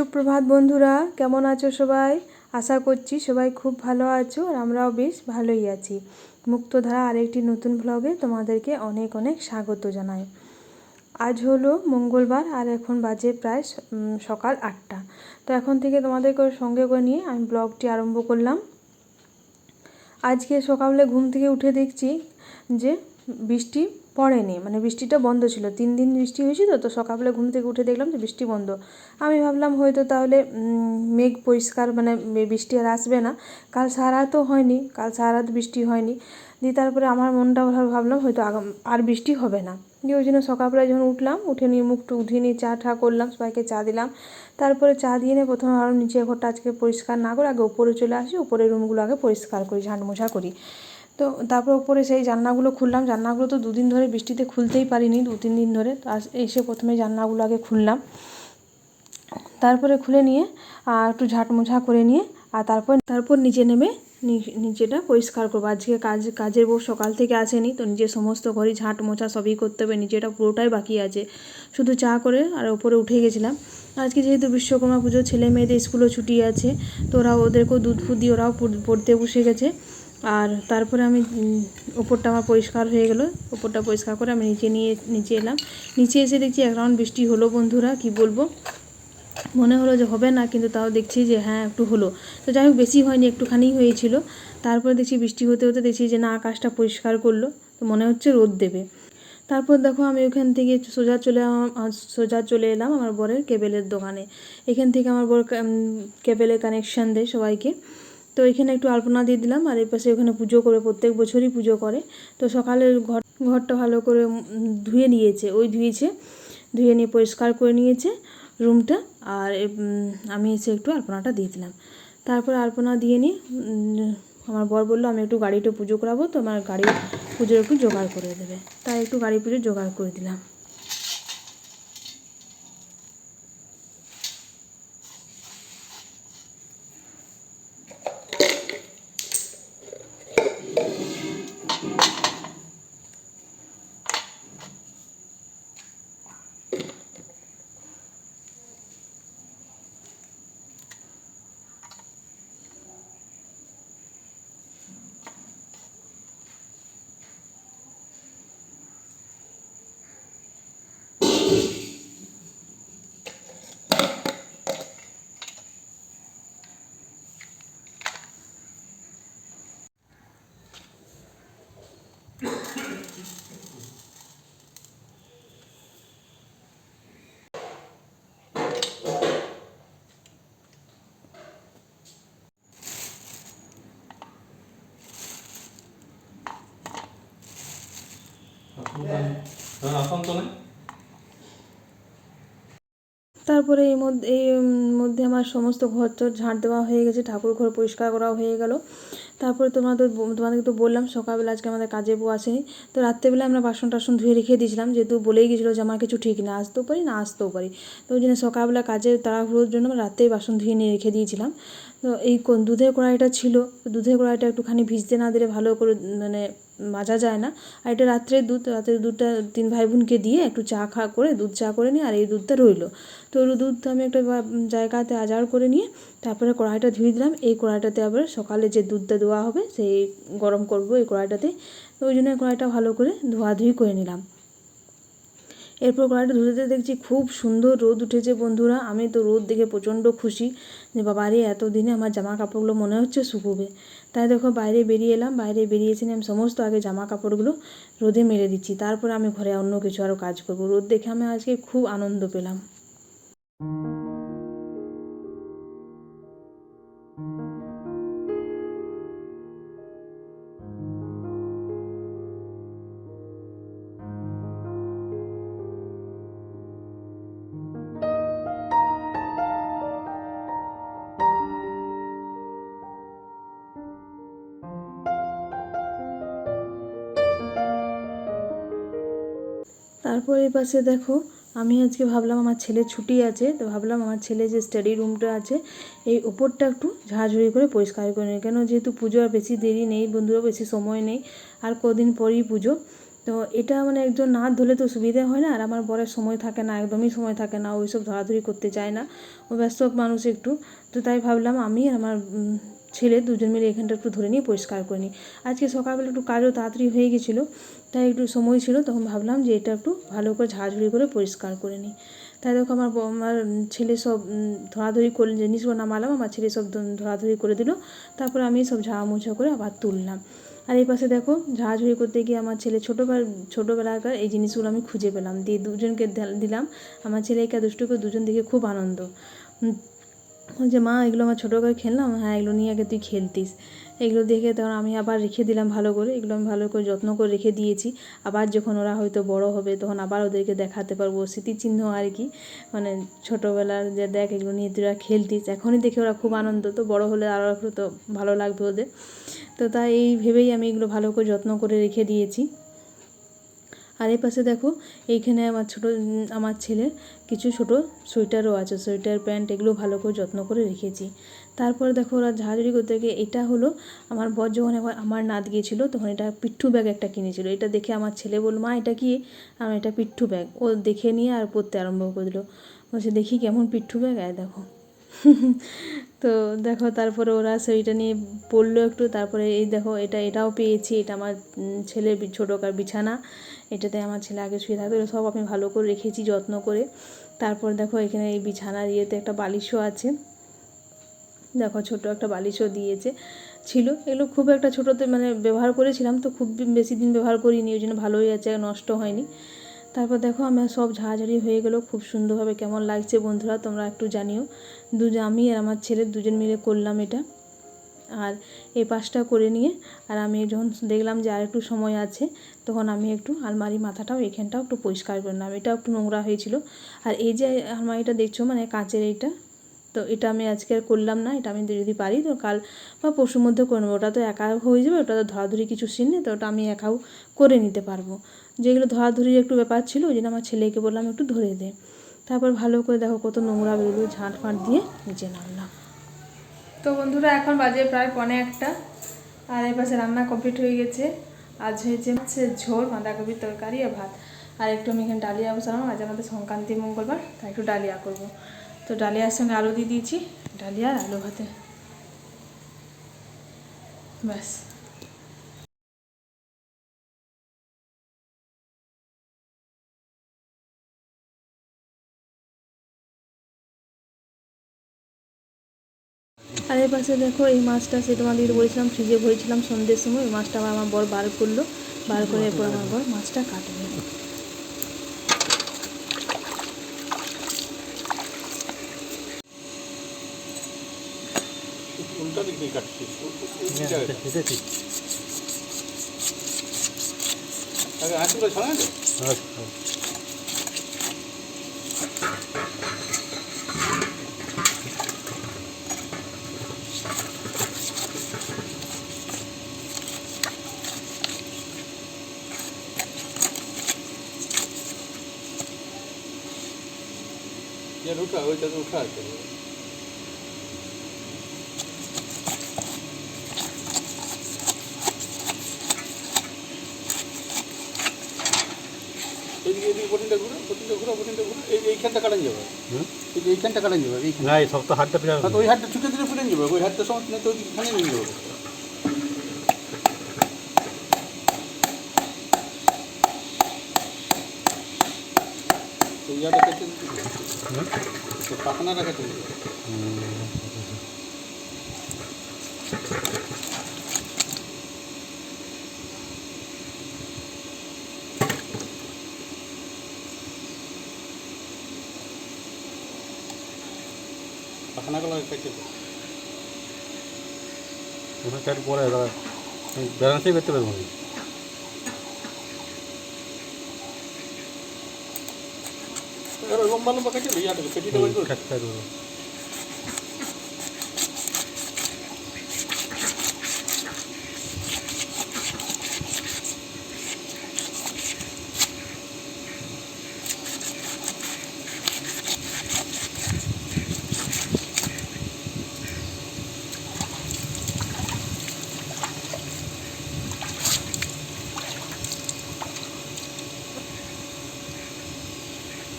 সুপ্রভাত বন্ধুরা, কেমন আছো সবাই? আশা করছি সবাই খুব ভালো আছো আর আমরাও বেশ ভালোই আছি। মুক্তধারা আরেকটি নতুন ব্লগে তোমাদেরকে অনেক অনেক স্বাগত জানাই। আজ হলো মঙ্গলবার আর এখন বাজে প্রায় সকাল 8টা। তো এখন থেকে তোমাদেরকে সঙ্গে করে নিয়ে আমি ব্লগটি আরম্ভ করলাম। আজকে সকালে ঘুম থেকে উঠে দেখছি যে বৃষ্টি পড়েনি, মানে বৃষ্টিটা বন্ধ ছিল। 3 দিন বৃষ্টি হয়েছিল, তো সকালবেলা ঘুম থেকে উঠে দেখলাম যে বৃষ্টি বন্ধ। আমি ভাবলাম হয়তো তাহলে মেঘ পরিষ্কার, মানে বৃষ্টি আর আসবে না। কাল সারা রাতও হয়নি, কাল সারা রাত বৃষ্টি হয়নি। দিয়ে তারপরে আমার মনটা ভাবলাম হয়তো আর বৃষ্টি হবে না। দিয়ে ওই জন্য সকালবেলা যখন উঠলাম, উঠে নিয়ে মুখটু উঠিয়ে নিয়ে চা ঠা করলাম, সবাইকে চা দিলাম। তারপরে চা দিয়ে নিয়ে প্রথমে আরও নিচের ঘরটা আজকে পরিষ্কার না করে আগে উপরে চলে আসি, উপরের রুমগুলো আগে পরিষ্কার করি, ঝাঁট মোছা করি। তো তারপর উপরে সেই জানলাগুলো খুললাম। জানলাগুলো তো 2 দিন ধরে বৃষ্টিতে খুলতেই পারিনি, 2-3 দিন ধরে। তো এসে প্রথমে জানলাগুলো আগে খুললাম, তারপরে খুলে নিয়ে একটু ঝাঁট মোছা করে নিয়ে আর তারপর নিচে নেমে নিচেটা পরিষ্কার করবো। আজকে কাজের বউ সকাল থেকে আসেনি, তো নিজের সমস্ত ঘরই ঝাঁট মোছা সবই করতে হবে। নিচেটা পুরোটাই বাকি আছে, শুধু চা করে আর উপরে উঠে গেছিলাম। আজকে যেহেতু বিশ্বকর্মা পুজো, ছেলে মেয়েদের স্কুলও ছুটি আছে, তো ওদেরকেও দুধ ফুদ দিয়ে ওরাও পড়তে বসে গেছে। আর তারপরে আমি ওপরটা আমার পরিষ্কার হয়ে গেলো। ওপরটা পরিষ্কার করে আমি নিচে এলাম। নিচে এসে দেখছি এক রাউন্ড বৃষ্টি হলো বন্ধুরা, কি বলবো। মনে হলো যে হবে না, কিন্তু তাও দেখছি যে হ্যাঁ একটু হলো। তো যাই হোক, বেশি হয়নি, একটুখানি হয়েছিল। তারপরে দেখছি বৃষ্টি হতে হতে দেখছি যে না, আকাশটা পরিষ্কার করলো, তো মনে হচ্ছে রোদ দেবে। তারপর দেখো আমি ওখান থেকে সোজা চলে এলাম আমার বরের কেবেলের দোকানে। এখান থেকে আমার বর কেবেলে কানেকশান দেয় সবাইকে। তো এখানে একটু আলপনা দিয়ে দিলাম, আর এই পাশে ওখানে পুজো করে, প্রত্যেক বছরই পুজো করে। তো সকালে ঘরটা ভালো করে ধুয়ে নিয়ে পরিষ্কার করে নিয়েছে রুমটা। আর আমি এসে একটু আলপনাটা দিয়ে দিলাম। তারপর আলপনা দিয়ে নিয়ে আমার বর বললো আমি একটু গাড়িটা পুজো করাবো, তো আমার গাড়ি পুজোর একটু জোগাড় করে দেবে। তাই একটু গাড়ি পুজোর জোগাড় করে দিলাম। তারপরে এই মধ্যে আমার সমস্ত ঘর চর ঝাঁট দেওয়া হয়ে গেছে, ঠাকুর ঘর পরিষ্কার করা হয়ে গেল। তারপরে তোমাদেরকে তো বললাম সকালবেলা আজকে আমাদের কাজে বউ আসেনি, তো রাত্রেবেলা আমরা বাসন টাসন ধুয়ে রেখে দিয়েছিলাম, যেহেতু বলেই গেছিলো যে আমার কিছু ঠিক না, আসতেও পারি না আসতেও পারি। তো ওই জন্য সকালবেলা কাজে তাড়াহুড়োর জন্য রাতেই বাসন ধুয়ে নিয়ে রেখে দিয়েছিলাম। তো এই দুধের কড়াইটা ছিল, দুধের কড়াইটা একটুখানি ভিজতে না দিলে ভালো করে মানে মাজা যায় না। আর এটা রাত্রের দুধটা 3 ভাই বোনকে দিয়ে একটু দুধ চা করে নিই, আর এই দুধটা রইলো। তো দুধটা আমি একটা জায়গাতে আজাড় করে নিয়ে তারপরে কড়াইটা ধুয়ে দিলাম। এই কড়াইটাতে আবার সকালে যে দুধটা দেওয়া হবে সেই গরম করবো এই কড়াইটাতে। তো ওই জন্য কড়াইটা ভালো করে ধোয়াধুয়ি করে নিলাম। এরপর কড়াইটা ধুতে দেখছি খুব সুন্দর রোদ উঠেছে বন্ধুরা। আমি তো রোদ দেখে প্রচণ্ড খুশি যে বাবা রে, এতদিনে আমার জামা কাপড়গুলো মনে হচ্ছে শুকোবে। তাই দেখো বাইরে বেরিয়ে এলাম, বাইরে বেরিয়েছি আমি সমস্ত আগে জামা কাপড়গুলো রোদে মেলে দিচ্ছি, তারপর আমি ঘরে অন্য কিছু আরও কাজ করবো। রোদ দেখে আমি আজকে খুব আনন্দ পেলাম। তারপর এই পাশে দেখো আমি আজকে ভাবলাম আমার ছেলের ছুটি আছে, তো ভাবলাম আমার ছেলে যে স্টাডি রুমটা আছে এই উপরটা একটু ঝাড়ঝুড়ি করে পরিষ্কার করে নিই। কেন যেহেতু পুজো আর বেশি দেরি নেই বন্ধুরা, বেশি সময় নেই, আর কদিন পরই পুজো। তো এটা মানে একজন না ধুলে তো সুবিধা হয় না, আর আমার বরের সময় থাকে না, একদমই সময় থাকে না, ওইসব ধরাধরি করতে চায় না, ও ব্যস্ত মানুষ একটু। তো তাই ভাবলাম আমি আর আমার ছেলে দুজন মিলে এখানটা একটু ধরে নিয়ে পরিষ্কার করে নিই। আজকে সকালবেলা একটু কাজও তাড়াতাড়ি হয়ে গেছিলো, তাই একটু সময় ছিল, তখন ভাবলাম যে এটা একটু ভালো করে ঝাড়ঝুড়ি করে পরিষ্কার করে নিই। তাই দেখো আমার ছেলে সব ধরাধরি করলে জিনিসগুলো নামালাম, আমার ছেলে সব ধরাধরি করে দিল, তারপর আমি সব ঝাড়া মোছা করে আবার তুললাম। আর এই পাশে দেখো ঝাড়াঝুড়ি করতে গিয়ে আমার ছেলে ছোটোবেলাকার এই জিনিসগুলো আমি খুঁজে পেলাম, দিয়ে দুজনকে দিলাম। আমার ছেলেকে দুষ্টুকে দুজন দেখে খুব আনন্দ, যে মা এগুলো আমার ছোটোবেলায় খেললাম, হ্যাঁ এগুলো নিয়ে আগে তুই খেলতিস। এগুলো দেখে তখন আমি আবার রেখে দিলাম ভালো করে, এগুলো আমি ভালো করে যত্ন করে রেখে দিয়েছি। আবার যখন ওরা হয়তো বড় হবে তখন আবার ওদেরকে দেখাতে পারবো, স্মৃতিচিহ্ন আর কি, মানে ছোটোবেলার যে দেখ এগুলো নিয়ে তোরা খেলতিস। এখনই দেখে ওরা খুব আনন্দ, তো বড় হলে আরও একটু তো ভালো লাগবে ওদের। তো তাই এই ভেবেই আমি এগুলো ভালো করে যত্ন করে রেখে দিয়েছি। আর এই পাশে দেখো এইখানে আমার ছেলের কিছু ছোটো সোয়েটারও আছে, সোয়েটার প্যান্ট, এগুলো ভালো করে যত্ন করে রেখেছি। তারপরে দেখো ওরা ঝাড়ঝুড়ি করতে গিয়ে, এটা হলো আমার বর যখন আমার নাত গিয়েছিলো তখন এটা পিঠ্ঠু ব্যাগ একটা কিনেছিল। এটা দেখে আমার ছেলে বলল, মা এটা কি? আমার এটা পিঠ্ঠু ব্যাগ। ও দেখে নিয়ে আর পরতে আরম্ভ করে দিল, বলছে দেখি কেমন পিঠ্ঠু ব্যাগ, দেখো। তো দেখো তারপরে ওরা সেইটা নিয়ে পড়লো একটু, তারপরে এই দেখো এটাও পেয়েছি, এটা আমার ছেলের ছোটোকার বিছানা, এটাতে আমার ছেলে আগে শুয়ে থাকতো, সব আমি ভালো করে রেখেছি যত্ন করে। তারপর দেখো এখানে এই বিছানার ইয়েতে একটা বালিশও আছে, দেখো ছোটো একটা বালিশও ছিল। এগুলো খুব একটা ছোটোতে মানে ব্যবহার করেছিলাম, তো খুব বেশি দিন ব্যবহার করিনি, ওই জন্য ভালোই আছে, নষ্ট হয়নি। তারপর দেখো আমার সব ঝাড়াঝাড়ি হয়ে গেলো খুব সুন্দরভাবে। কেমন লাগছে বন্ধুরা তোমরা একটু জানিও। আমি আর আমার ছেলে দুজন মিলে করলাম এটা। আর এই পাশটা করে নিয়ে আর আমি যখন দেখলাম যে আর একটু সময় আছে, তখন আমি একটু আলমারি মাথাটাও এখানটাও একটু পরিষ্কার করলাম, এটাও একটু নোংরা হয়েছিল। আর এই যে আলমারিটা দেখছো মানে কাঁচের এইটা, তো এটা আমি আজকে আর করলাম না, এটা আমি যদি পারি তো কাল বা পরশুর মধ্যে করে নেবো। ওটা তো একা হয়ে যাবে, ওটা তো ধরাধরি কিছু সিন নেই, তো ওটা আমি একাও করে নিতে পারবো। যেগুলো ধরাধরির একটু ব্যাপার ছিল ওই জন্য আমার ছেলেকে বললাম একটু ধরে দে। তারপর ভালো করে দেখো কত নোংরা বেরোলো, ঝাঁট ফাঁট দিয়ে নিচে নামলাম। তো বন্ধুরা এখন বাজে প্রায় 1:45, আর এই পাশে রান্না কমপ্লিট হয়ে গেছে। আজ হয়েছে মাছের ঝোল, বাঁধাকপির তরকারি আর ভাত। আর একটু আমি এখানে ডালিয়া বসালাম, আজ আমাদের সংক্রান্তি মঙ্গলবার, তাই একটু ডালিয়া করবো। তো ডালিয়ার সঙ্গে আলু দিয়ে দিয়েছি, ডালিয়া আর আলু ভাতে, ব্যাস। আর এই পাশে দেখো এই মাছটা সে তোমাদের বলেছিলাম ফ্রিজে ভরেছিলাম সন্ধ্যের সময়, ওই মাছটা আমার বর বার করলো, বার করে এরপর আমার বর মাছটা কাটবে। উল্টা দিক দিয়ে কাটছিস, আগে আঁচগুলো ছড়া দে। উঠা ওইটা তো উঠা আছে। এইদিকে বটিনটা ঘুরো, এইখানটা কাটান যাবে, এইখানটা কাটান যাবে, না এই সব তো হাতটা ফেরা, ওই হাতটা ছুটে দিলে ফেটে যাবে, ওই হাতটা সমস্ত নেই তো ওইখানে নিয়ে যাবে। ইয়াটা কেটে পাখনাটা কেটে দিবে। পাখনাগুলো কেটে দেবে, ওটা কেটে পরে ব্যালেন্সই করতে পারবো না। লম্বা লম্বা কেটে দিই, ইয়াটাকে পেটিটা বের করে কাটতে পারবো।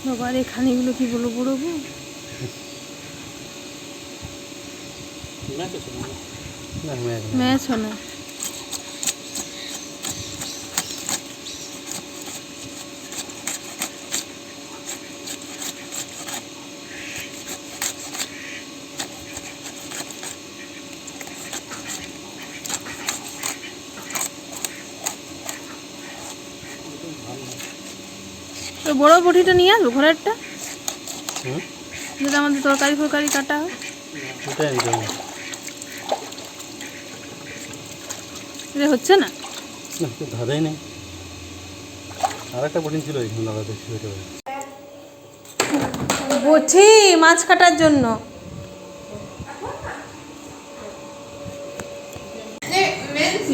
বাবার এই খানিগুলো কি বলো বড় গো? ম্যাচ আছে না? ম্যাচ হয় না। ওই বড় বটিটা নিয়ে আসবো ঘরেরটা, যেটা আমাদের তরকারি ফরকারি কাটা হয়। এটা হচ্ছে না, ধারেই নেই। আর একটা বটিন ছিল এখানে লাগাতে বটি মাছ কাটার জন্য।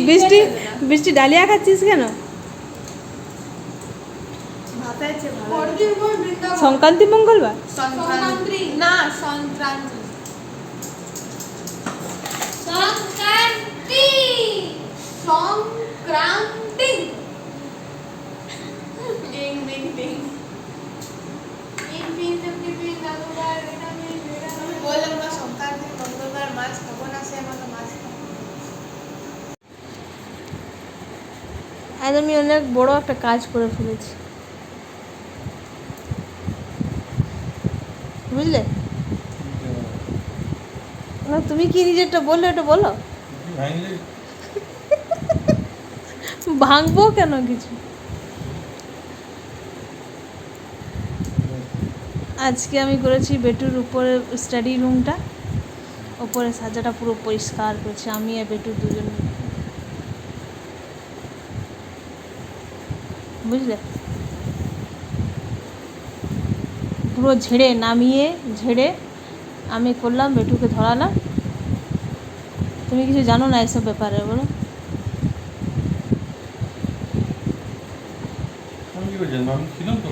বৃষ্টি বৃষ্টি ডালিয়া খাচ্ছিস কেন? সংক্রান্তি মঙ্গলবার সংক্রান্তি না, Sankranti Sankranti Sankranti ding ding ding বললাম না সংক্রান্তি মঙ্গলবার মাছ খাবো না, সে আমাকে মাছ খাবো। আজ আমি অনেক বড় একটা কাজ করে ফেলেছি, বুঝলে? না তুমি কি নিজেরটা বললে, ওটা বলো। ভাঙবো কেন কিছু? আজকে আমি করেছি বেটুর উপরে স্টাডি রুমটা, ওপরে সাজাটা পুরো পরিষ্কার করেছি আমি আর বেটু দুজন মিলে, বুঝলে? পুরো ঝেড়ে নামিয়ে ঝেড়ে আমি করলাম, বেটুকে ধরালাম। তুমি কিছু জানো না এসব ব্যাপারে, বলো। আমি কি করে জানবো? আমি ছিলাম তো।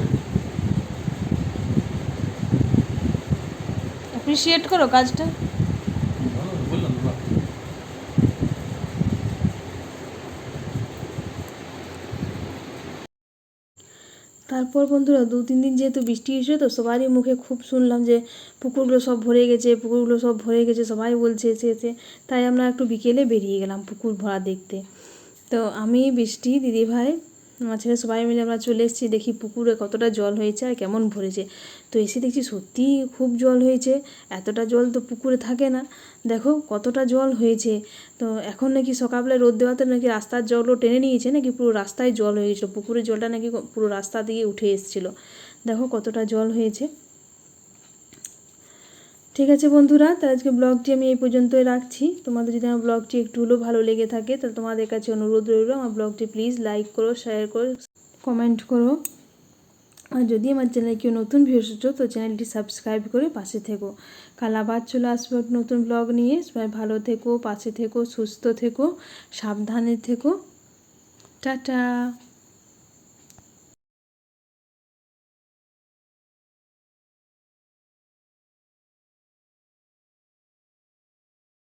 অ্যাপ্রিসিয়েট করো কাজটা। বললাম তো। তারপর বন্ধুরা 2-3 দিন যেহেতু বৃষ্টি হয়েছে, তো সবারই মুখে খুব শুনলাম যে পুকুরগুলো সব ভরে গেছে, পুকুরগুলো সব ভরে গেছে, সবাই বলছে এসে এসে। তাই আমরা একটু বিকেলে বেরিয়ে গেলাম পুকুর ভরা দেখতে। তো আমি, বৃষ্টি, দিদিভাই, আমার ছেলে সবাই মিলে আমরা চলে এসেছি। দেখি পুকুরে কতটা জল হয়েছে আর কেমন ভরেছে। তো এসে দেখছি সত্যিই খুব জল হয়েছে, এতটা জল তো পুকুরে থাকে না। দেখো কতটা জল হয়েছে। তো এখন নাকি সকালবেলা রোদ দেওয়াতে নাকি রাস্তার জলও টেনে নিয়েছে, নাকি পুরো রাস্তায় জল হয়ে গেছিলো, পুকুরের জলটা নাকি পুরো রাস্তা দিয়ে উঠে এসেছিলো। দেখো কতটা জল হয়েছে। ঠিক আছে বন্ধুরা, তাহলে আজকে ব্লগটি আমি এই পর্যন্তই রাখছি। তোমাদের যদি আমার ব্লগটি একটু হলেও ভালো লেগে থাকে, তাহলে তোমাদের কাছে অনুরোধ রইল আমার ব্লগটি প্লিজ লাইক করো, শেয়ার করো, কমেন্ট করো। আর যদি আমার চ্যানেলে কেউ নতুন ভিউয়ার্স হচ্ছো, তো চ্যানেলটি সাবস্ক্রাইব করে পাশে থেকো। কাল আবার চলে আসবো এক নতুন ব্লগ নিয়ে। সবাই ভালো থেকো, পাশে থেকো, সুস্থ থেকো, সাবধানে থেকো। টাটা।